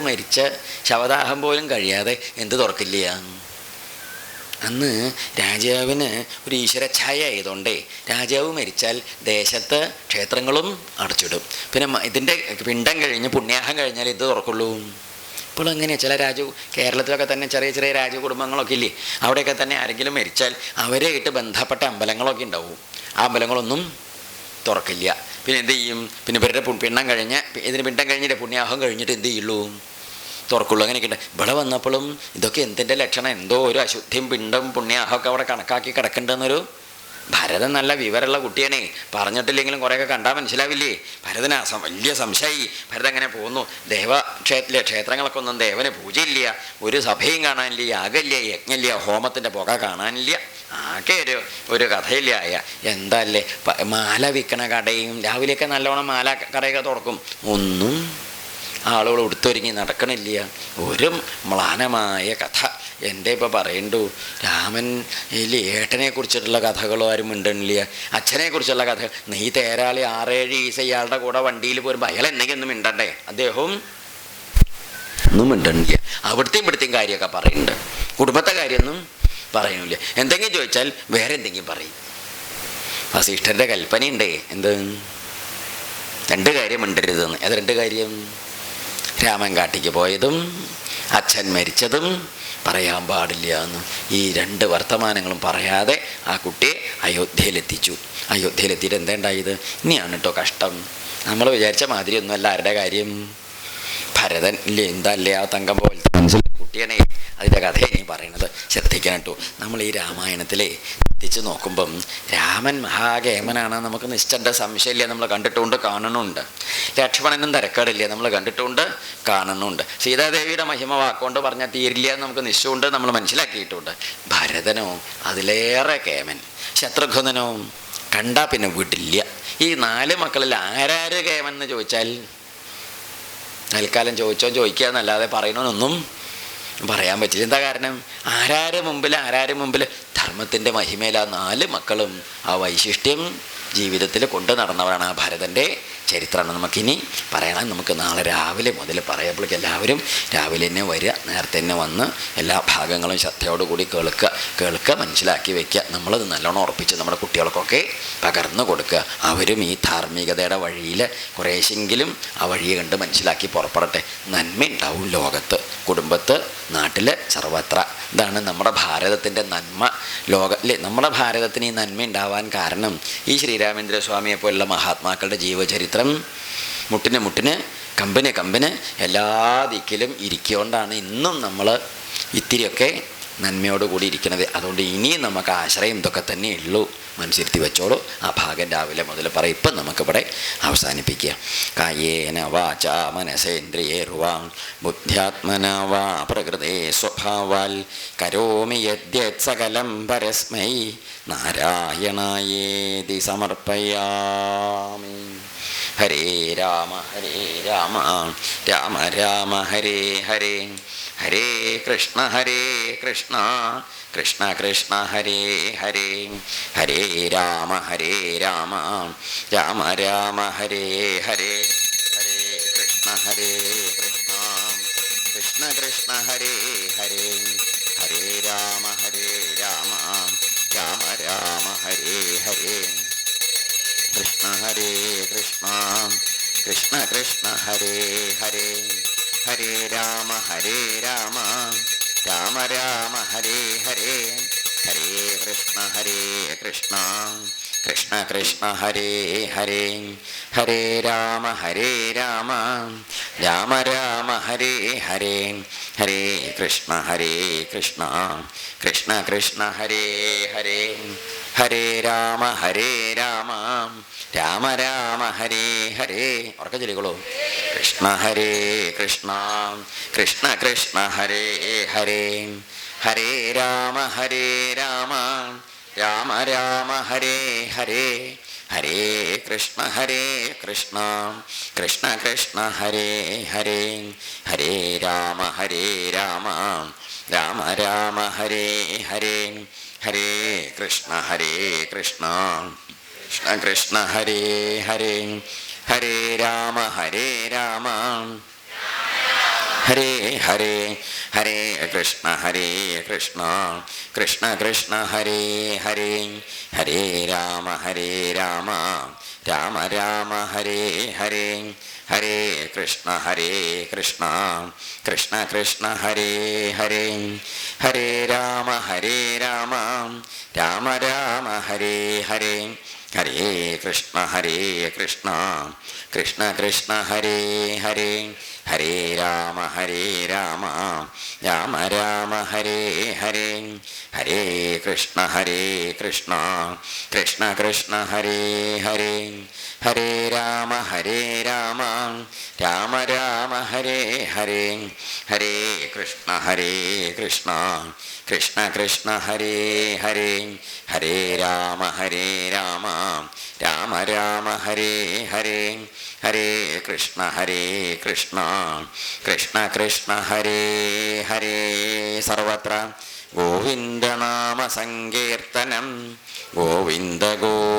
മരിച്ച ശവദാഹം പോലും കഴിയാതെ എന്ത് തുറക്കില്ല? അന്ന് രാജാവിന് ഒരു ഈശ്വരഛായ ആയതുകൊണ്ടേ രാജാവ് മരിച്ചാൽ ദേശത്ത് ക്ഷേത്രങ്ങളും അടച്ചിടും. പിന്നെ ഇതിൻ്റെ പിണ്ടം കഴിഞ്ഞ് പുണ്യാഹം കഴിഞ്ഞാൽ ഇത് തുറക്കുള്ളൂ. ഇപ്പോൾ എങ്ങനെയാണ് ചില കേരളത്തിലൊക്കെ തന്നെ ചെറിയ ചെറിയ രാജകുടുംബങ്ങളൊക്കെ ഇല്ലേ, അവിടെയൊക്കെ തന്നെ ആരെങ്കിലും മരിച്ചാൽ അവരെയായിട്ട് ബന്ധപ്പെട്ട അമ്പലങ്ങളൊക്കെ ഉണ്ടാവും. ആ അമ്പലങ്ങളൊന്നും തുറക്കില്ല. പിന്നെ എന്ത് ചെയ്യും? പിന്നെ ഇവരുടെ പിണ്ടം കഴിഞ്ഞിട്ട് പുണ്യാഹം കഴിഞ്ഞിട്ട് എന്ത് ചെയ്യുള്ളൂ? തുറക്കുള്ളൂ. അങ്ങനെയൊക്കെ ഉണ്ട്. ഇവിടെ വന്നപ്പോഴും ഇതൊക്കെ എന്തിൻ്റെ ലക്ഷണം? എന്തോ ഒരു അശുദ്ധിയും പിണ്ടം പുണ്യാഹമൊക്കെ അവിടെ കണക്കാക്കി കിടക്കണ്ടെന്നൊരു ഭരതൻ നല്ല വിവരമുള്ള കുട്ടിയാണേ. പറഞ്ഞിട്ടില്ലെങ്കിലും കുറേയൊക്കെ കണ്ടാൽ മനസ്സിലാവില്ലേ? ഭരതന് വലിയ സംശയമായി. ഭരതൻ അങ്ങനെ പോകുന്നു. ക്ഷേത്രങ്ങളൊക്കെ ഒന്നും ദേവന് പൂജയില്ല, ഒരു സഭയും കാണാനില്ല, യാഗമില്ല, യജ്ഞമില്ല, ഹോമത്തിൻ്റെ പുക കാണാനില്ല, ആകെ ഒരു കഥയില്ലായ എന്താല്ലേ. മാല വിൽക്കണ കടയും രാവിലെയൊക്കെ നല്ലോണം മാല കടയൊക്കെ തുറക്കും, ഒന്നും ആളുകൾ ഉടുത്തൊരുങ്ങി നടക്കണില്ല. ഒരു മ്ലാനമായ കഥ. എൻ്റെ ഇപ്പോൾ പറയണ്ടു, രാമൻ ഇതിൽ ഏട്ടനെ കുറിച്ചിട്ടുള്ള കഥകളോ ആരും മിണ്ടണില്ല. അച്ഛനെ കുറിച്ചുള്ള കഥ, നീ തേരാളി 6-7 ഈസ ഇയാളുടെ കൂടെ വണ്ടിയിൽ പോരുമ്പോൾ അയാൾ എന്തെങ്കിലും ഒന്നും മിണ്ടണ്ടേ? അദ്ദേഹവും ഒന്നും മിണ്ടണില്ല. അവിടുത്തെയും ഇവിടുത്തെയും കാര്യമൊക്കെ പറയുന്നുണ്ട്, കുടുംബത്തെ കാര്യമൊന്നും പറയുന്നില്ല. എന്തെങ്കിലും ചോദിച്ചാൽ വേറെ എന്തെങ്കിലും പറയും. വസിഷ്ഠൻ്റെ കൽപ്പനയുണ്ടേ, എന്ത് 2 കാര്യം മിണ്ടരുതെന്ന്. അത് 2 കാര്യം? രാമൻ കാട്ടിക്ക് പോയതും അച്ഛൻ മരിച്ചതും പറയാൻ പാടില്ല എന്ന്. ഈ 2 വർത്തമാനങ്ങളും പറയാതെ ആ കുട്ടിയെ അയോധ്യയിലെത്തിച്ചു. അയോധ്യയിലെത്തിയിട്ട് എന്താ ഉണ്ടായത്? ഇനിയാണ് കേട്ടോ കഷ്ടം. നമ്മൾ വിചാരിച്ച മാതിരി ഒന്നുമല്ല ആരുടെ കാര്യം. ഭരതൻ ഇല്ലേ, എന്താ അല്ലേ ആ തങ്കം പോലത്തെ മനസ്സിലായ കുട്ടിയാണേ. അതിൻ്റെ കഥയാണ് ഈ പറയണത്. ശ്രദ്ധിക്കണം കേട്ടോ. നമ്മൾ ഈ രാമായണത്തിലെ ശ്രദ്ധിച്ച് നോക്കുമ്പം രാമൻ മഹാകേമനാണ്, നമുക്ക് നിശ്ചണ്ട സംശയമില്ല. നമ്മൾ കണ്ടിട്ടുണ്ട്, കാണുന്നുണ്ട്. ലക്ഷ്മണനും തരക്കേടില്ല, നമ്മൾ കണ്ടിട്ടുണ്ട്, കാണുന്നുണ്ട്. സീതാദേവിയുടെ മഹിമ വാക്കുകൊണ്ട് പറഞ്ഞാൽ തീരില്ല എന്ന് നമുക്ക് നിശ്ചയമുണ്ട്, നമ്മൾ മനസ്സിലാക്കിയിട്ടുണ്ട്. ഭരതനോ അതിലേറെ കേമൻ. ശത്രുഘ്നനോ കണ്ടാൽ പിന്നെ വിടില്ല. ഈ 4 മക്കളിൽ ആരാര് കേമൻ എന്ന് ചോദിച്ചാൽ തൽക്കാലം ചോദിക്കുക എന്നല്ലാതെ പറയണമെന്നൊന്നും പറയാൻ പറ്റില്ല. എന്താ കാരണം? ആരാര് മുമ്പിൽ ധർമ്മത്തിൻ്റെ മഹിമയില 4 മക്കളും ആ വൈശിഷ്ട്യം ജീവിതത്തിൽ കൊണ്ടു നടന്നവരാണ്. ആ ഭരതൻ്റെ ചരിത്രമാണ് നമുക്കിനി പറയണം. നമുക്ക് നാളെ രാവിലെ മുതൽ പറയപ്പോഴേക്ക് എല്ലാവരും രാവിലെ തന്നെ വരിക, നേരത്തെ തന്നെ വന്ന് എല്ലാ ഭാഗങ്ങളും ശ്രദ്ധയോടുകൂടി കേൾക്കുക, മനസ്സിലാക്കി വയ്ക്കുക. നമ്മളത് നല്ലോണം ഉറപ്പിച്ച് നമ്മുടെ കുട്ടികൾക്കൊക്കെ പകർന്നു കൊടുക്കുക. അവരും ഈ ധാർമ്മികതയുടെ വഴിയിൽ കുറേശ്ശെങ്കിലും ആ വഴിയെ കണ്ട് മനസ്സിലാക്കി പുറപ്പെടട്ടെ. നന്മയുണ്ടാവും ലോകത്ത്, കുടുംബത്ത്, നാട്ടിൽ, സർവത്ര. ഇതാണ് നമ്മുടെ ഭാരതത്തിൻ്റെ നന്മ. നമ്മുടെ ഭാരതത്തിന് ഈ നന്മ ഉണ്ടാവാൻ കാരണം ഈ ശ്രീരാമേന്ദ്ര സ്വാമിയെ പോലുള്ള മഹാത്മാക്കളുടെ ജീവചരിത്രം മുട്ടിന് കമ്പിന് എല്ലാ ദിക്കിലും ഇരിക്കൊണ്ടാണ് ഇന്നും നമ്മൾ ഇത്തിരിയൊക്കെ നന്മയോടുകൂടി ഇരിക്കുന്നത്. അതുകൊണ്ട് ഇനിയും നമുക്ക് ആശ്രയം ഇതൊക്കെ തന്നെ ഉള്ളൂ. മനസ്സിരുത്തി വെച്ചോളൂ. ആ ഭാഗം രാവിലെ മുതൽ പറയും. ഇപ്പം നമുക്കിവിടെ അവസാനിപ്പിക്കുക. കായേന വാച മനസേന്ദ്രിയേർവാ ബുദ്ധ്യാത്മനാ വാ പ്രകൃതേ സ്വഭാവാൽ കരോമി യദ്യത് സകലം പരസ്മൈ നാരായണായേതി സമർപ്പയാമി. ഹരേ രാമ രാമ രാമ ഹരേ ഹരേ, ഹരേ കൃഷ്ണ കൃഷ്ണ കൃഷ്ണ ഹരേ ഹരേ, ഹരേ രാമ രാമ രാമ ഹരേ ഹരേ, ഹരേ കൃഷ്ണ കൃഷ്ണ ഹരേ ഹരേ, ഹരേ രാമ രാമ രാമ ഹരേ ഹരേ, കൃഷ്ണ കൃഷ്ണ ഹരേ ഹരേ, ഹരേ രാമ രാമ രാമ ഹരേ ഹരേ, ഹരേ കൃഷ്ണ കൃഷ്ണ ഹരേ ഹരേ, ഹരേ രാമ രാമ രാമ ഹരേ ഹരേ, ഹരേ കൃഷ്ണ കൃഷ്ണ ഹരേ ഹരേ, ഹരേ രാമ രാമ ഹരേ ഹരേ. ഉറക്കം ചൊല്ലിക്കോളൂ. കൃഷ്ണ കൃഷ്ണ ഹരേ ഹരേ, ഹരേ രാമ രാമ ഹരേ ഹരേ, ഹരേ കൃഷ്ണ കൃഷ്ണ ഹരേ ഹരേ, ഹരേ രാമ രാമ ഹരേ ഹരേ, ഹരേ കൃഷ്ണ കൃഷ്ണ ഹരേ ഹരേ, ഹരേ രാമ ഹരേ ഹരേ ഹരേ കൃഷ്ണ കൃഷ്ണ കൃഷ്ണ ഹരേ ഹരേ ഹരേ രാമ രാമ രാമ ഹരേ ഹരേ ഹരേ കൃഷ്ണ കൃഷ്ണ കൃഷ്ണ ഹരേ ഹരേ ഹരേ രാമ രാമ രാമ ഹരേ ഹരേ ഹരേ കൃഷ്ണ കൃഷ്ണ കൃഷ്ണ ഹരേ ഹരേ ഹരേ രാമ രാമ രാമ ഹരേ ഹരേ ഹരേ കൃഷ്ണ കൃഷ്ണ കൃഷ്ണ ഹരേ ഹരേ ഹരേ രാമ രാമ രാമ ഹരേ ഹരേ ഹരേ കൃഷ്ണ കൃഷ്ണ കൃഷ്ണ ഹരേ ഹരേ ഹരേ രാമ രാമ രാമ ഹരേ ഹരേ ഹരേ കൃഷ്ണ കൃഷ്ണ കൃഷ്ണ ഹരേ ഹരേ. സർവത്ര ഗോവിന്ദനാമ സങ്കീർത്തനം ഗോവിന്ദ ഗോവിന്ദ.